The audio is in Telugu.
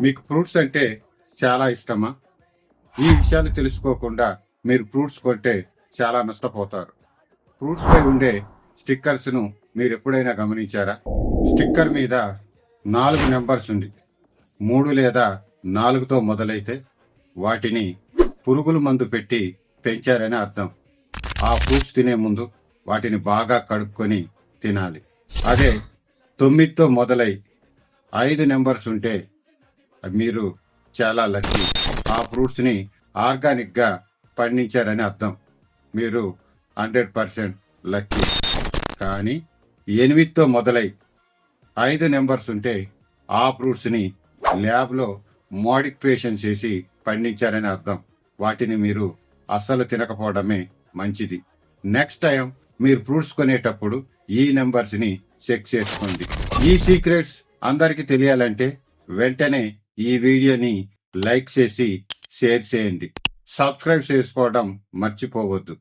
మీకు ఫ్రూట్స్ అంటే చాలా ఇష్టమా? ఈ విషయాలు తెలుసుకోకుండా మీరు ఫ్రూట్స్ కొంటే చాలా నష్టపోతారు. ఫ్రూట్స్ పై ఉండే స్టిక్కర్స్ను మీరు ఎప్పుడైనా గమనించారా? స్టిక్కర్ మీద 4 నెంబర్స్ ఉంది. 3 లేదా 4తో మొదలైతే వాటిని పురుగుల మందు పెట్టి పెంచారని అర్థం. ఆ ఫ్రూట్స్ తినే ముందు వాటిని బాగా కడుక్కొని తినాలి. అదే 9తో మొదలై 5 నెంబర్స్ ఉంటే మీరు చాలా లక్కీ. ఆ ఫ్రూట్స్ని ఆర్గానిక్గా పండించారని అర్థం. మీరు 100% లక్కీ. కానీ 8తో మొదలై 5 నెంబర్స్ ఉంటే ఆ ఫ్రూట్స్ని ల్యాబ్లో మోడిఫికేషన్ చేసి పండించారని అర్థం. వాటిని మీరు అస్సలు తినకపోవడమే మంచిది. నెక్స్ట్ టైం మీరు ఫ్రూట్స్ కొనేటప్పుడు ఈ నెంబర్స్ని చెక్ చేసుకోండి. ఈ సీక్రెట్స్ అందరికీ తెలియాలంటే వెంటనే ఈ వీడియోని లైక్ చేసి షేర్ చేయండి. సబ్స్క్రైబ్ చేసుకోవడం మర్చిపోవద్దు.